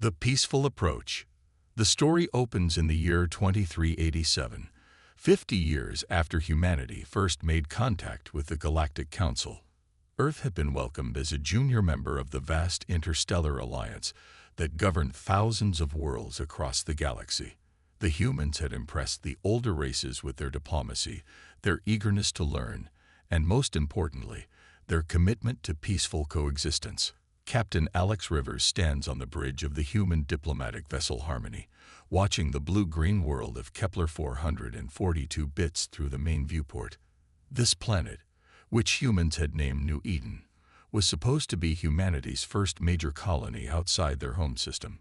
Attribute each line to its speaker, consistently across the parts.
Speaker 1: The Peaceful Approach. The story opens in the year 2387, 50 years after humanity first made contact with the Galactic Council. Earth had been welcomed as a junior member of the vast interstellar alliance that governed thousands of worlds across the galaxy. The humans had impressed the older races with their diplomacy, their eagerness to learn, and most importantly, their commitment to peaceful coexistence. Captain Alex Rivers stands on the bridge of the human diplomatic vessel Harmony, watching the blue-green world of Kepler 442 bits through the main viewport. This planet, which humans had named New Eden, was supposed to be humanity's first major colony outside their home system.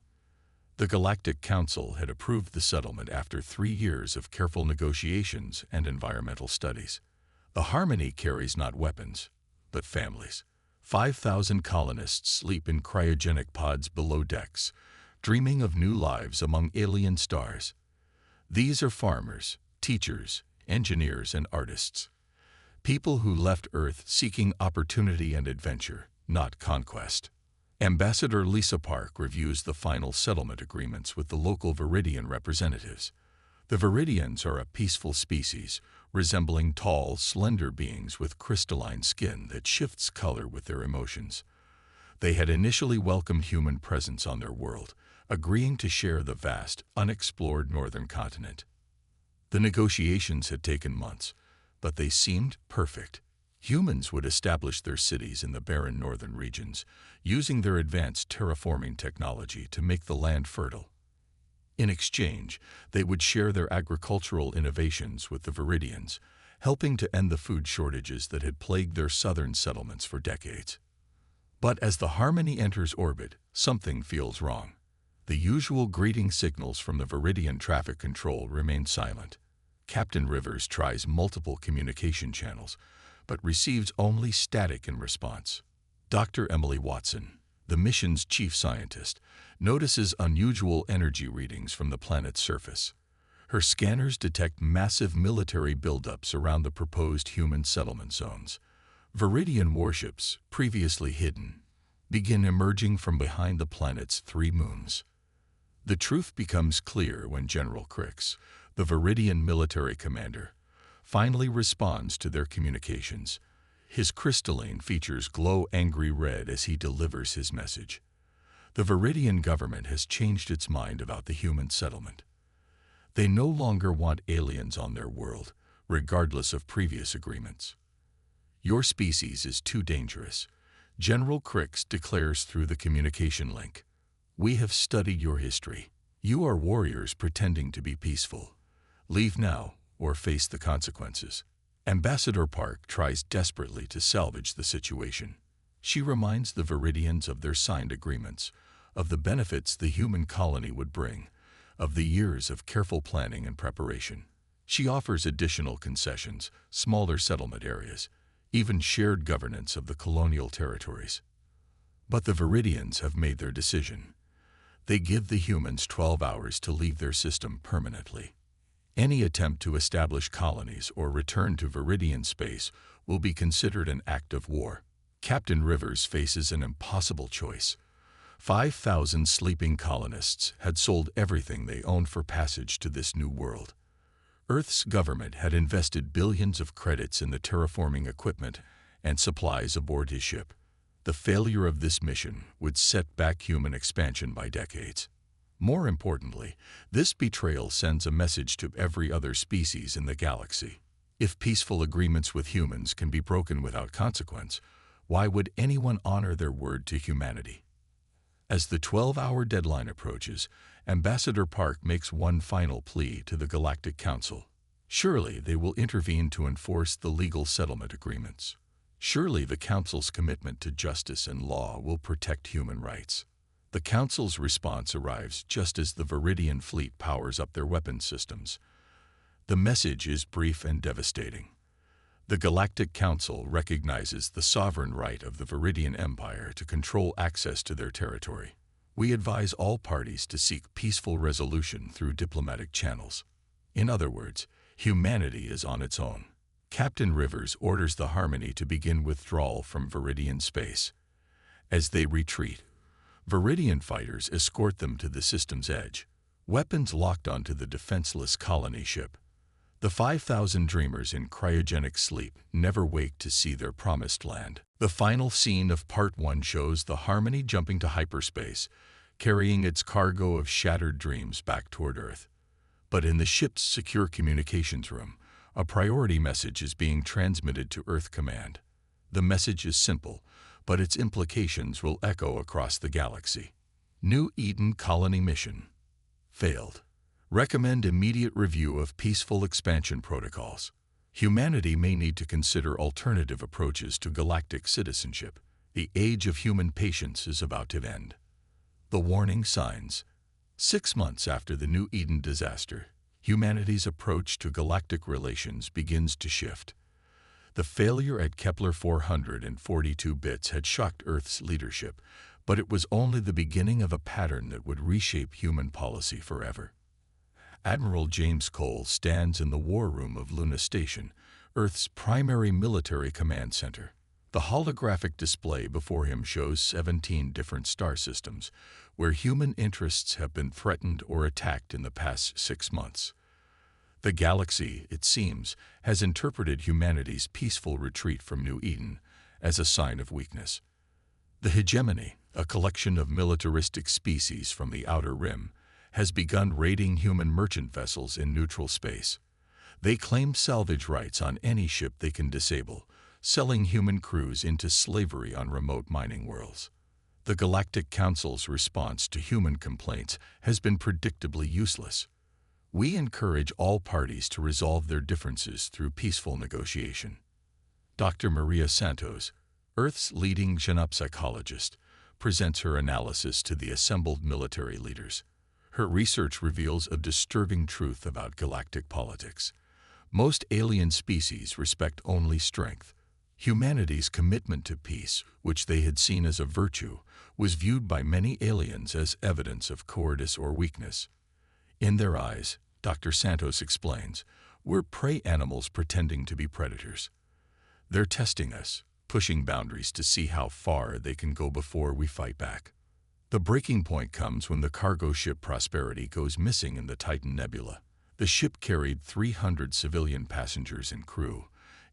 Speaker 1: The Galactic Council had approved the settlement after 3 years of careful negotiations and environmental studies. The Harmony carries not weapons, but families. 5,000 colonists sleep in cryogenic pods below decks, dreaming of new lives among alien stars. These are farmers, teachers, engineers, and artists. People who left Earth seeking opportunity and adventure, not conquest. Ambassador Lisa Park reviews the final settlement agreements with the local Viridian representatives. The Viridians are a peaceful species, resembling tall, slender beings with crystalline skin that shifts color with their emotions. They had initially welcomed human presence on their world, agreeing to share the vast, unexplored northern continent. The negotiations had taken months, but they seemed perfect. Humans would establish their cities in the barren northern regions, using their advanced terraforming technology to make the land fertile. In exchange, they would share their agricultural innovations with the Viridians, helping to end the food shortages that had plagued their southern settlements for decades. But as the Harmony enters orbit, something feels wrong. The usual greeting signals from the Viridian traffic control remain silent. Captain Rivers tries multiple communication channels, but receives only static in response. Dr. Emily Watson, the mission's chief scientist, notices unusual energy readings from the planet's surface. Her scanners detect massive military buildups around the proposed human settlement zones. Viridian warships, previously hidden, begin emerging from behind the planet's 3 moons. The truth becomes clear when General Crix, the Viridian military commander, finally responds to their communications. His crystalline features glow angry red as he delivers his message. The Viridian government has changed its mind about the human settlement. They no longer want aliens on their world, regardless of previous agreements. Your species is too dangerous, General Crix declares through the communication link. We have studied your history. You are warriors pretending to be peaceful. Leave now or face the consequences. Ambassador Park tries desperately to salvage the situation. She reminds the Viridians of their signed agreements, of the benefits the human colony would bring, of the years of careful planning and preparation. She offers additional concessions, smaller settlement areas, even shared governance of the colonial territories. But the Viridians have made their decision. They give the humans 12 hours to leave their system permanently. Any attempt to establish colonies or return to Viridian space will be considered an act of war. Captain Rivers faces an impossible choice. 5,000 sleeping colonists had sold everything they owned for passage to this new world. Earth's government had invested billions of credits in the terraforming equipment and supplies aboard his ship. The failure of this mission would set back human expansion by decades. More importantly, this betrayal sends a message to every other species in the galaxy. If peaceful agreements with humans can be broken without consequence, why would anyone honor their word to humanity? As the 12-hour deadline approaches, Ambassador Park makes one final plea to the Galactic Council. Surely they will intervene to enforce the legal settlement agreements. Surely the Council's commitment to justice and law will protect human rights. The Council's response arrives just as the Viridian fleet powers up their weapons systems. The message is brief and devastating. The Galactic Council recognizes the sovereign right of the Viridian Empire to control access to their territory. We advise all parties to seek peaceful resolution through diplomatic channels. In other words, humanity is on its own. Captain Rivers orders the Harmony to begin withdrawal from Viridian space. As they retreat, Viridian fighters escort them to the system's edge, weapons locked onto the defenseless colony ship. The 5,000 dreamers in cryogenic sleep never wake to see their promised land. The final scene of Part 1 shows the Harmony jumping to hyperspace, carrying its cargo of shattered dreams back toward Earth. But in the ship's secure communications room, a priority message is being transmitted to Earth Command. The message is simple, but its implications will echo across the galaxy. New Eden colony mission. Failed. Recommend immediate review of peaceful expansion protocols. Humanity may need to consider alternative approaches to galactic citizenship. The age of human patience is about to end. The warning signs. 6 months after the New Eden disaster, humanity's approach to galactic relations begins to shift. The failure at Kepler 442 bits had shocked Earth's leadership, but it was only the beginning of a pattern that would reshape human policy forever. Admiral James Cole stands in the war room of Luna Station, Earth's primary military command center. The holographic display before him shows 17 different star systems, where human interests have been threatened or attacked in the past 6 months. The galaxy, it seems, has interpreted humanity's peaceful retreat from New Eden as a sign of weakness. The hegemony, a collection of militaristic species from the Outer Rim, has begun raiding human merchant vessels in neutral space. They claim salvage rights on any ship they can disable, selling human crews into slavery on remote mining worlds. The Galactic Council's response to human complaints has been predictably useless. We encourage all parties to resolve their differences through peaceful negotiation. Dr. Maria Santos, Earth's leading genopsychologist, presents her analysis to the assembled military leaders. Her research reveals a disturbing truth about galactic politics. Most alien species respect only strength. Humanity's commitment to peace, which they had seen as a virtue, was viewed by many aliens as evidence of cowardice or weakness. In their eyes, Dr. Santos explains, we're prey animals pretending to be predators. They're testing us, pushing boundaries to see how far they can go before we fight back. The breaking point comes when the cargo ship Prosperity goes missing in the Titan Nebula. The ship carried 300 civilian passengers and crew,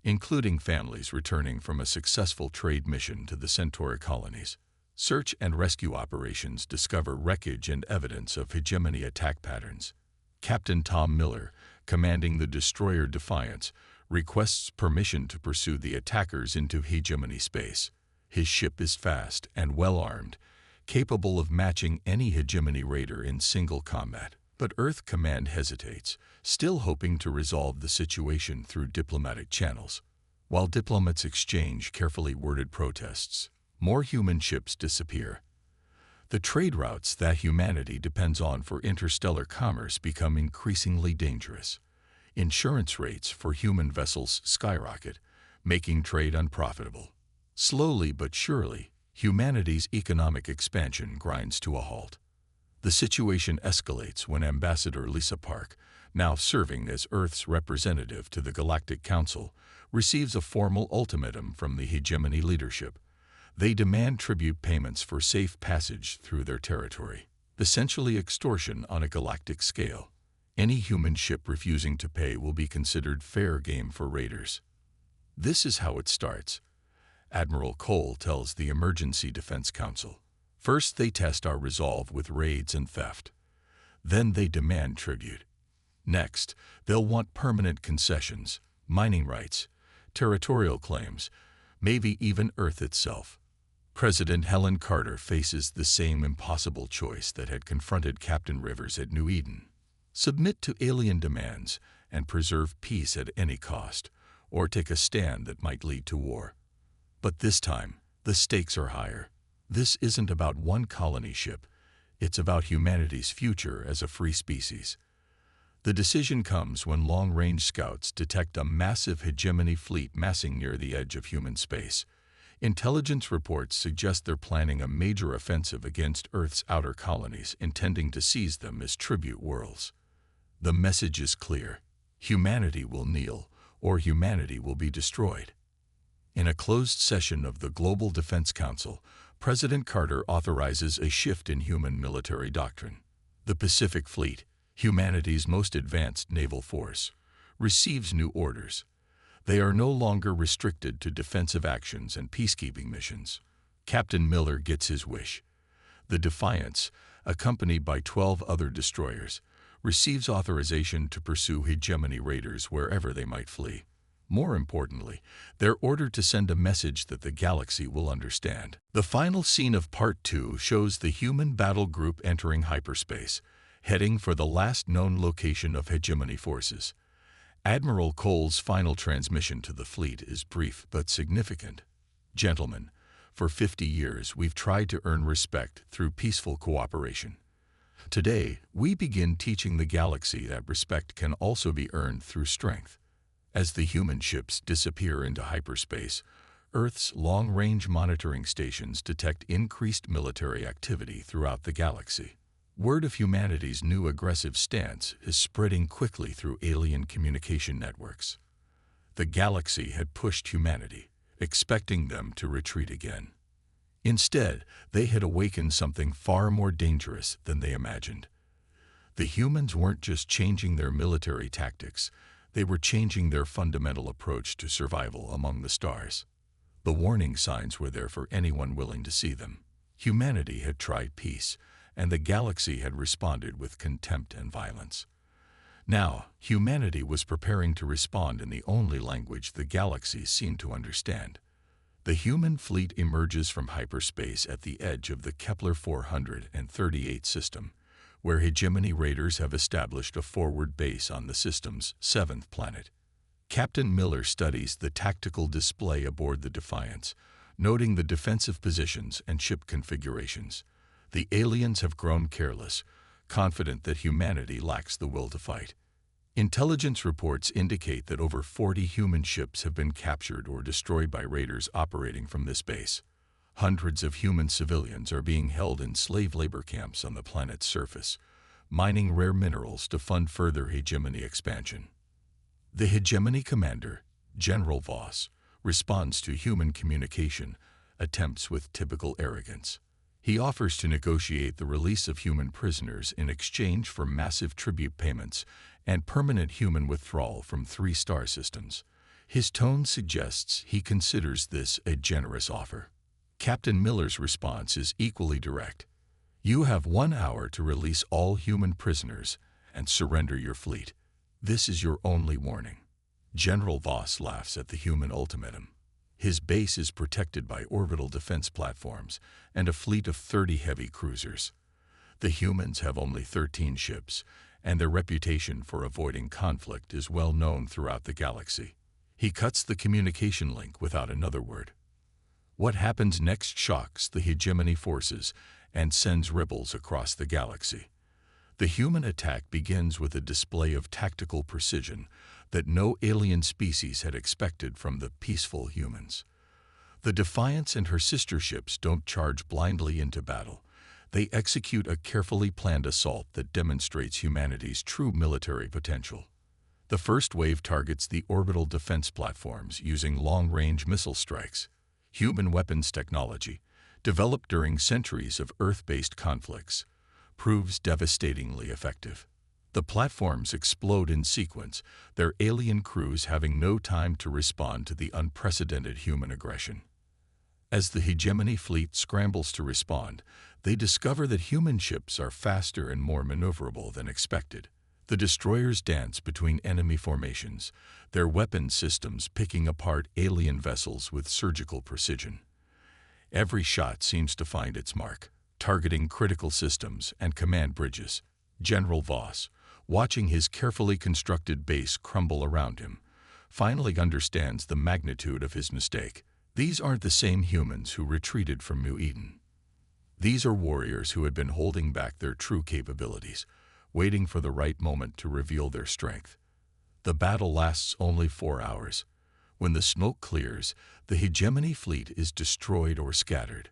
Speaker 1: including families returning from a successful trade mission to the Centauri colonies. Search and rescue operations discover wreckage and evidence of hegemony attack patterns. Captain Tom Miller, commanding the destroyer Defiance, requests permission to pursue the attackers into hegemony space. His ship is fast and well-armed, capable of matching any hegemony raider in single combat. But Earth Command hesitates, still hoping to resolve the situation through diplomatic channels. While diplomats exchange carefully worded protests, more human ships disappear. The trade routes that humanity depends on for interstellar commerce become increasingly dangerous. Insurance rates for human vessels skyrocket, making trade unprofitable. Slowly but surely, humanity's economic expansion grinds to a halt. The situation escalates when Ambassador Lisa Park, now serving as Earth's representative to the Galactic Council, receives a formal ultimatum from the hegemony leadership. They demand tribute payments for safe passage through their territory, essentially extortion on a galactic scale. Any human ship refusing to pay will be considered fair game for raiders. This is how it starts. Admiral Cole tells the Emergency Defense Council. First, they test our resolve with raids and theft. Then they demand tribute. Next, they'll want permanent concessions, mining rights, territorial claims, maybe even Earth itself. President Helen Carter faces the same impossible choice that had confronted Captain Rivers at New Eden. Submit to alien demands and preserve peace at any cost, or take a stand that might lead to war. But this time, the stakes are higher. This isn't about one colony ship. It's about humanity's future as a free species. The decision comes when long-range scouts detect a massive hegemony fleet massing near the edge of human space. Intelligence reports suggest they're planning a major offensive against Earth's outer colonies, intending to seize them as tribute worlds. The message is clear. Humanity will kneel, or humanity will be destroyed. In a closed session of the Global Defense Council, President Carter authorizes a shift in human military doctrine. The Pacific Fleet, humanity's most advanced naval force, receives new orders. They are no longer restricted to defensive actions and peacekeeping missions. Captain Miller gets his wish. The Defiance, accompanied by 12 other destroyers, receives authorization to pursue hegemony raiders wherever they might flee. More importantly, they're ordered to send a message that the galaxy will understand. The final scene of Part 2 shows the human battle group entering hyperspace, heading for the last known location of hegemony forces. Admiral Cole's final transmission to the fleet is brief but significant. Gentlemen, for 50 years we've tried to earn respect through peaceful cooperation. Today, we begin teaching the galaxy that respect can also be earned through strength. As the human ships disappear into hyperspace, Earth's long-range monitoring stations detect increased military activity throughout the galaxy. Word of humanity's new aggressive stance is spreading quickly through alien communication networks. The galaxy had pushed humanity, expecting them to retreat again. Instead, they had awakened something far more dangerous than they imagined. The humans weren't just changing their military tactics, they were changing their fundamental approach to survival among the stars. The warning signs were there for anyone willing to see them. Humanity had tried peace, and the galaxy had responded with contempt and violence. Now, humanity was preparing to respond in the only language the galaxy seemed to understand. The human fleet emerges from hyperspace at the edge of the Kepler 438 system, where hegemony raiders have established a forward base on the system's 7th planet. Captain Miller studies the tactical display aboard the Defiance, noting the defensive positions and ship configurations. The aliens have grown careless, confident that humanity lacks the will to fight. Intelligence reports indicate that over 40 human ships have been captured or destroyed by raiders operating from this base. Hundreds of human civilians are being held in slave labor camps on the planet's surface, mining rare minerals to fund further hegemony expansion. The hegemony commander, General Voss, responds to human communication attempts with typical arrogance. He offers to negotiate the release of human prisoners in exchange for massive tribute payments and permanent human withdrawal from 3 star systems. His tone suggests he considers this a generous offer. Captain Miller's response is equally direct. You have 1 hour to release all human prisoners and surrender your fleet. This is your only warning. General Voss laughs at the human ultimatum. His base is protected by orbital defense platforms and a fleet of 30 heavy cruisers. The humans have only 13 ships, and their reputation for avoiding conflict is well known throughout the galaxy. He cuts the communication link without another word. What happens next shocks the hegemony forces and sends ripples across the galaxy. The human attack begins with a display of tactical precision that no alien species had expected from the peaceful humans. The Defiance and her sister ships don't charge blindly into battle. They execute a carefully planned assault that demonstrates humanity's true military potential. The first wave targets the orbital defense platforms using long-range missile strikes. Human weapons technology, developed during centuries of Earth-based conflicts, proves devastatingly effective. The platforms explode in sequence, their alien crews having no time to respond to the unprecedented human aggression. As the hegemony fleet scrambles to respond, they discover that human ships are faster and more maneuverable than expected. The destroyers dance between enemy formations, their weapon systems picking apart alien vessels with surgical precision. Every shot seems to find its mark, targeting critical systems and command bridges. General Voss, watching his carefully constructed base crumble around him, finally understands the magnitude of his mistake. These aren't the same humans who retreated from New Eden. These are warriors who had been holding back their true capabilities, waiting for the right moment to reveal their strength. The battle lasts only 4 hours. When the smoke clears, the hegemony fleet is destroyed or scattered,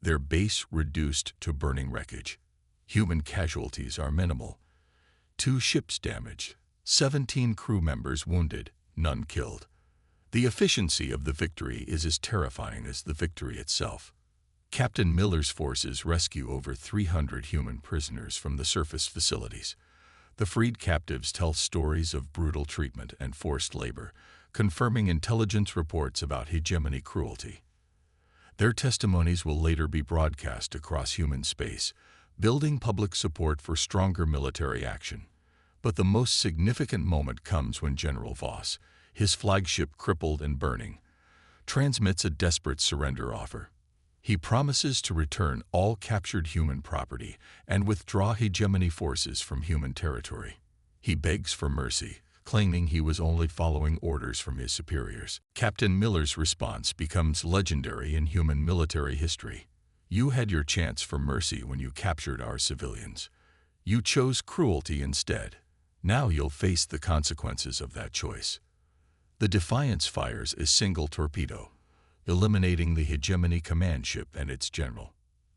Speaker 1: their base reduced to burning wreckage. Human casualties are minimal. 2 ships damaged, 17 crew members wounded, none killed. The efficiency of the victory is as terrifying as the victory itself. Captain Miller's forces rescue over 300 human prisoners from the surface facilities. The freed captives tell stories of brutal treatment and forced labor, confirming intelligence reports about hegemony cruelty. Their testimonies will later be broadcast across human space, building public support for stronger military action. But the most significant moment comes when General Voss, his flagship crippled and burning, transmits a desperate surrender offer. He promises to return all captured human property and withdraw hegemony forces from human territory. He begs for mercy, claiming he was only following orders from his superiors. Captain Miller's response becomes legendary in human military history. "You had your chance for mercy when you captured our civilians. You chose cruelty instead. Now you'll face the consequences of that choice." The Defiance fires a single torpedo, eliminating the hegemony command ship and its general.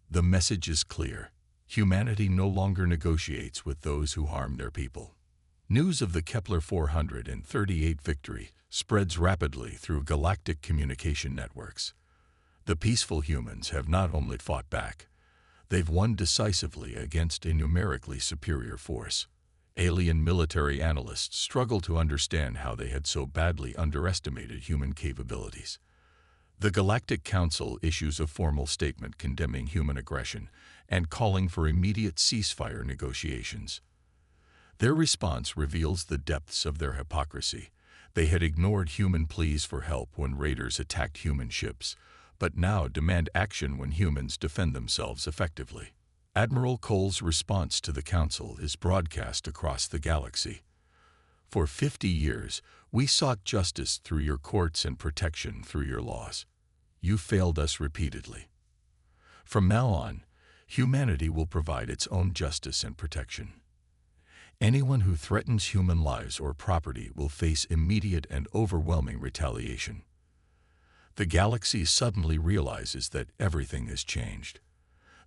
Speaker 1: The message is clear. Humanity no longer negotiates with those who harm their people. News of the Kepler 438 victory spreads rapidly through galactic communication networks. The peaceful humans have not only fought back, they've won decisively against a numerically superior force. Alien military analysts struggle to understand how they had so badly underestimated human capabilities. The Galactic Council issues a formal statement condemning human aggression and calling for immediate ceasefire negotiations. Their response reveals the depths of their hypocrisy. They had ignored human pleas for help when raiders attacked human ships, but now demand action when humans defend themselves effectively. Admiral Cole's response to the Council is broadcast across the galaxy. "For 50 years, we sought justice through your courts and protection through your laws. You failed us repeatedly. From now on, humanity will provide its own justice and protection. Anyone who threatens human lives or property will face immediate and overwhelming retaliation." The galaxy suddenly realizes that everything has changed.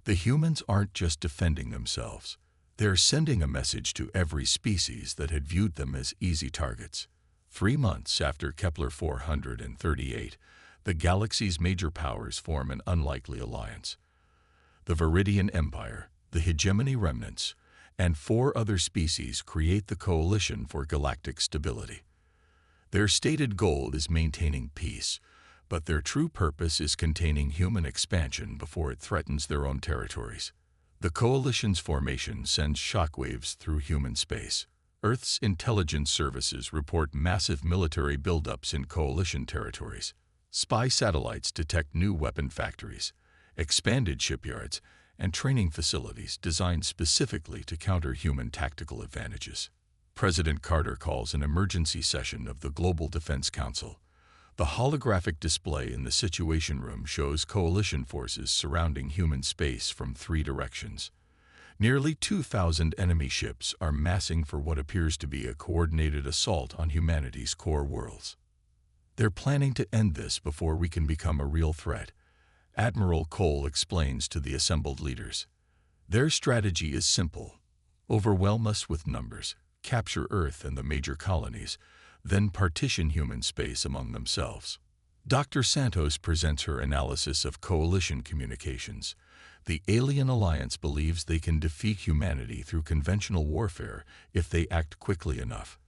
Speaker 1: The humans aren't just defending themselves. They're sending a message to every species that had viewed them as easy targets. 3 months after Kepler 438, the galaxy's major powers form an unlikely alliance. The Viridian Empire, the Hegemony Remnants, and 4 other species create the Coalition for Galactic Stability. Their stated goal is maintaining peace, but their true purpose is containing human expansion before it threatens their own territories. The Coalition's formation sends shockwaves through human space. Earth's intelligence services report massive military buildups in Coalition territories. Spy satellites detect new weapon factories, expanded shipyards, and training facilities designed specifically to counter human tactical advantages. President Carter calls an emergency session of the Global Defense Council. The holographic display in the Situation Room shows Coalition forces surrounding human space from 3 directions. Nearly 2,000 enemy ships are massing for what appears to be a coordinated assault on humanity's core worlds. "They're planning to end this before we can become a real threat," Admiral Cole explains to the assembled leaders. "Their strategy is simple: overwhelm us with numbers, capture Earth and the major colonies, then partition human space among themselves." Dr. Santos presents her analysis of Coalition communications. The Alien Alliance believes they can defeat humanity through conventional warfare if they act quickly enough.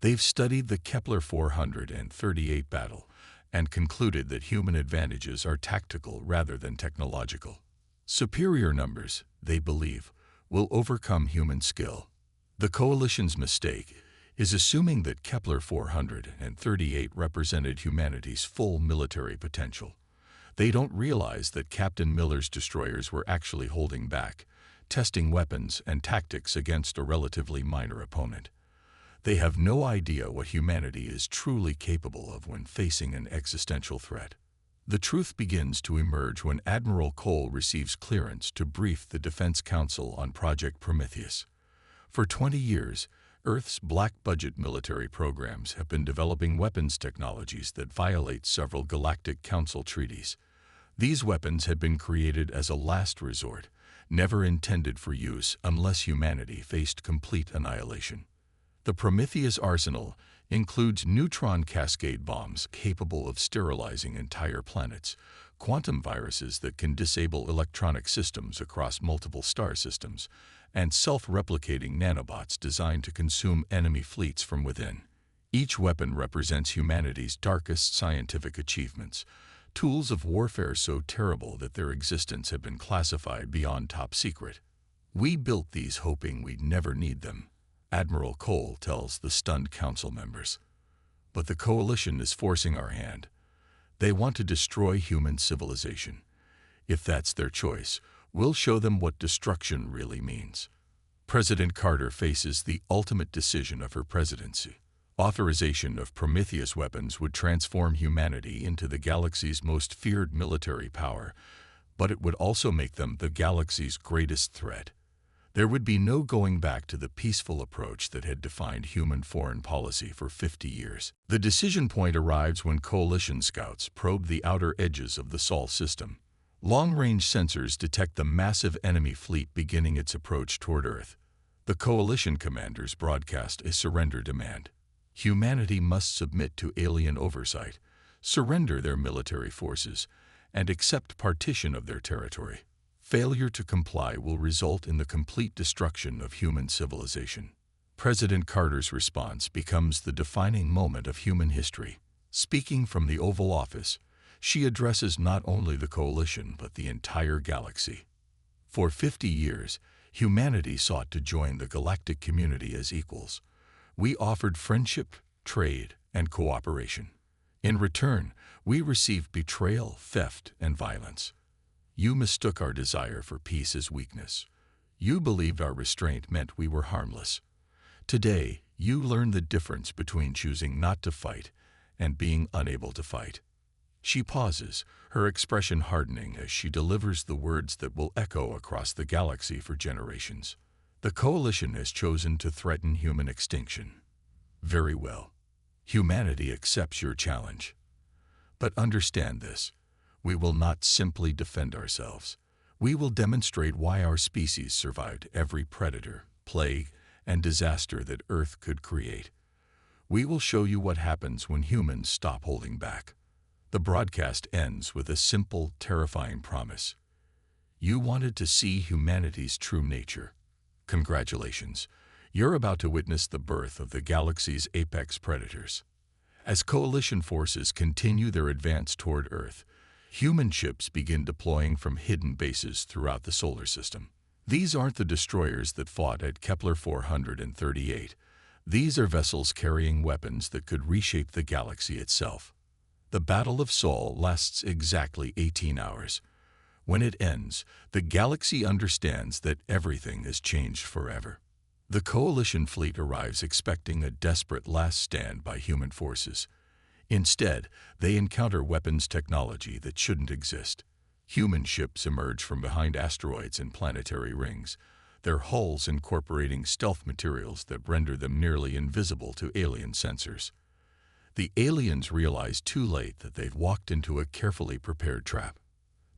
Speaker 1: They've studied the Kepler 438 battle and concluded that human advantages are tactical rather than technological. Superior numbers, they believe, will overcome human skill. The Coalition's mistake is assuming that Kepler 438 represented humanity's full military potential. They don't realize that Captain Miller's destroyers were actually holding back, testing weapons and tactics against a relatively minor opponent. They have no idea what humanity is truly capable of when facing an existential threat. The truth begins to emerge when Admiral Cole receives clearance to brief the Defense Council on Project Prometheus. For 20 years, Earth's black-budget military programs have been developing weapons technologies that violate several Galactic Council treaties. These weapons had been created as a last resort, never intended for use unless humanity faced complete annihilation. The Prometheus arsenal includes neutron cascade bombs capable of sterilizing entire planets, quantum viruses that can disable electronic systems across multiple star systems, and self-replicating nanobots designed to consume enemy fleets from within. Each weapon represents humanity's darkest scientific achievements, tools of warfare so terrible that their existence had been classified beyond top secret. "We built these hoping we'd never need them," Admiral Cole tells the stunned council members. "But the coalition is forcing our hand. They want to destroy human civilization. If that's their choice, we'll show them what destruction really means." President Carter faces the ultimate decision of her presidency. Authorization of Prometheus weapons would transform humanity into the galaxy's most feared military power, but it would also make them the galaxy's greatest threat. There would be no going back to the peaceful approach that had defined human foreign policy for 50 years. The decision point arrives when coalition scouts probe the outer edges of the Sol system. Long-range sensors detect the massive enemy fleet beginning its approach toward Earth. The coalition commanders broadcast a surrender demand. Humanity must submit to alien oversight, surrender their military forces, and accept partition of their territory. Failure to comply will result in the complete destruction of human civilization. President Carter's response becomes the defining moment of human history. Speaking from the Oval Office, she addresses not only the coalition but the entire galaxy. For 50 years, humanity sought to join the galactic community as equals. We offered friendship, trade, and cooperation. In return, we received betrayal, theft, and violence. You mistook our desire for peace as weakness. You believed our restraint meant we were harmless. Today, you learn the difference between choosing not to fight and being unable to fight. She pauses, her expression hardening as she delivers the words that will echo across the galaxy for generations. The coalition has chosen to threaten human extinction. Very well. Humanity accepts your challenge. But understand this. We will not simply defend ourselves. We will demonstrate why our species survived every predator, plague, and disaster that Earth could create. We will show you what happens when humans stop holding back. The broadcast ends with a simple, terrifying promise. You wanted to see humanity's true nature. Congratulations. You're about to witness the birth of the galaxy's apex predators. As coalition forces continue their advance toward Earth, human ships begin deploying from hidden bases throughout the solar system. These aren't the destroyers that fought at Kepler 438. These are vessels carrying weapons that could reshape the galaxy itself. The Battle of Sol lasts exactly 18 hours. When it ends, the galaxy understands that everything has changed forever. The coalition fleet arrives expecting a desperate last stand by human forces. Instead, they encounter weapons technology that shouldn't exist. Human ships emerge from behind asteroids and planetary rings, their hulls incorporating stealth materials that render them nearly invisible to alien sensors. The aliens realize too late that they've walked into a carefully prepared trap.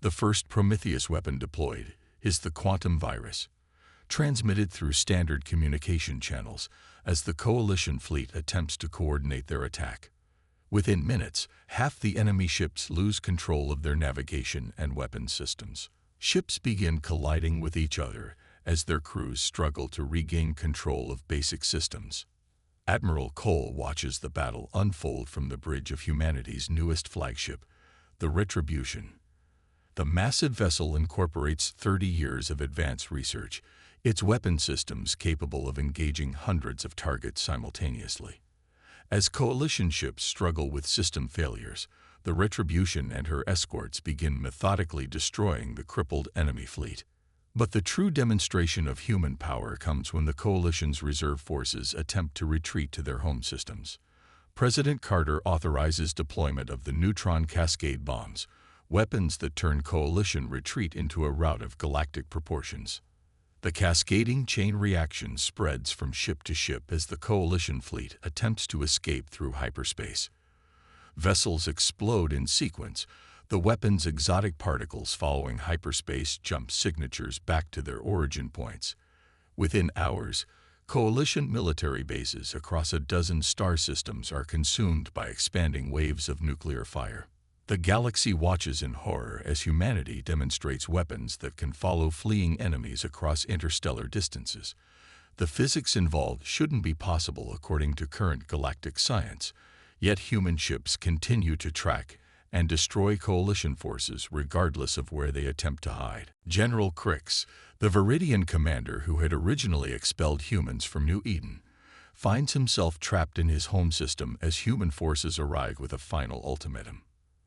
Speaker 1: The first Prometheus weapon deployed is the quantum virus, transmitted through standard communication channels as the coalition fleet attempts to coordinate their attack. Within minutes, half the enemy ships lose control of their navigation and weapons systems. Ships begin colliding with each other as their crews struggle to regain control of basic systems. Admiral Cole watches the battle unfold from the bridge of humanity's newest flagship, the Retribution. The massive vessel incorporates 30 years of advanced research, its weapon systems capable of engaging hundreds of targets simultaneously. As coalition ships struggle with system failures, the Retribution and her escorts begin methodically destroying the crippled enemy fleet. But the true demonstration of human power comes when the coalition's reserve forces attempt to retreat to their home systems. President Carter authorizes deployment of the neutron cascade bombs, weapons that turn coalition retreat into a rout of galactic proportions. The cascading chain reaction spreads from ship to ship as the coalition fleet attempts to escape through hyperspace. Vessels explode in sequence, the weapon's exotic particles following hyperspace jump signatures back to their origin points. Within hours, Coalition military bases across a dozen star systems are consumed by expanding waves of nuclear fire. The galaxy watches in horror as humanity demonstrates weapons that can follow fleeing enemies across interstellar distances. The physics involved shouldn't be possible according to current galactic science, yet human ships continue to track and destroy coalition forces regardless of where they attempt to hide. General Crix, the Viridian commander who had originally expelled humans from New Eden, finds himself trapped in his home system as human forces arrive with a final ultimatum.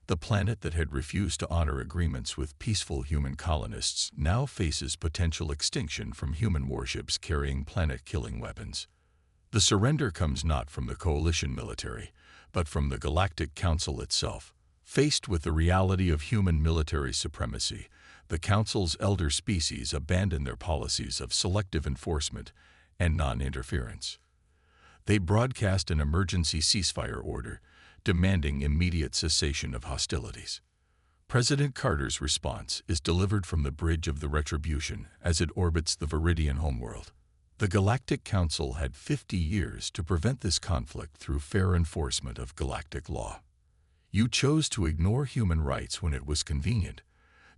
Speaker 1: The planet that had refused to honor agreements with peaceful human colonists now faces potential extinction from human warships carrying planet-killing weapons. The surrender comes not from the coalition military, but from the Galactic Council itself. Faced with the reality of human military supremacy, the Council's elder species abandon their policies of selective enforcement and non-interference. They broadcast an emergency ceasefire order, demanding immediate cessation of hostilities. President Carter's response is delivered from the bridge of the Retribution as it orbits the Viridian homeworld. The Galactic Council had 50 years to prevent this conflict through fair enforcement of galactic law. You chose to ignore human rights when it was convenient.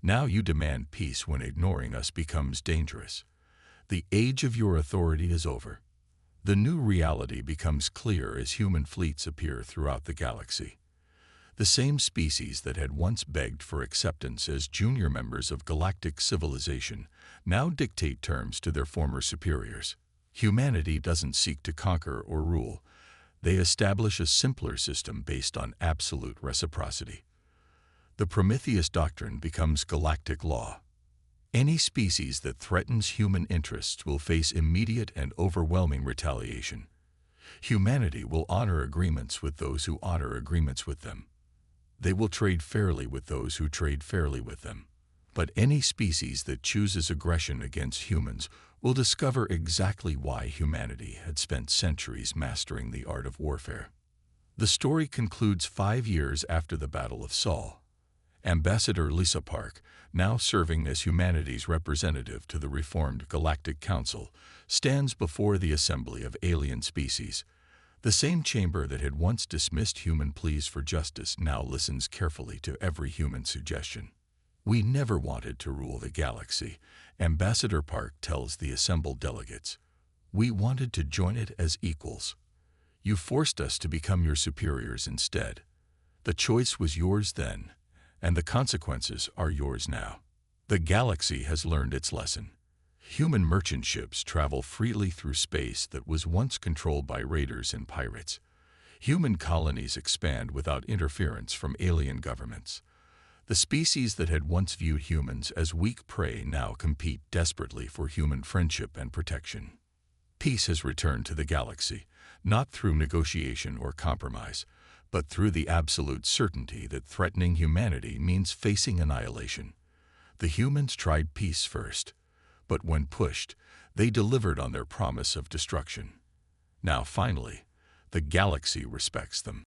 Speaker 1: Now you demand peace when ignoring us becomes dangerous. The age of your authority is over. The new reality becomes clear as human fleets appear throughout the galaxy. The same species that had once begged for acceptance as junior members of galactic civilization now dictate terms to their former superiors. Humanity doesn't seek to conquer or rule. They establish a simpler system based on absolute reciprocity. The Prometheus Doctrine becomes galactic law. Any species that threatens human interests will face immediate and overwhelming retaliation. Humanity will honor agreements with those who honor agreements with them. They will trade fairly with those who trade fairly with them. But any species that chooses aggression against humans will discover exactly why humanity had spent centuries mastering the art of warfare. The story concludes 5 years after the Battle of Sol. Ambassador Lisa Park, now serving as humanity's representative to the reformed Galactic Council, stands before the assembly of alien species. The same chamber that had once dismissed human pleas for justice now listens carefully to every human suggestion. "We never wanted to rule the galaxy," Ambassador Park tells the assembled delegates. "We wanted to join it as equals. You forced us to become your superiors instead. The choice was yours then, and the consequences are yours now." The galaxy has learned its lesson. Human merchant ships travel freely through space that was once controlled by raiders and pirates. Human colonies expand without interference from alien governments. The species that had once viewed humans as weak prey now compete desperately for human friendship and protection. Peace has returned to the galaxy, not through negotiation or compromise, but through the absolute certainty that threatening humanity means facing annihilation. The humans tried peace first, but when pushed, they delivered on their promise of destruction. Now finally, the galaxy respects them.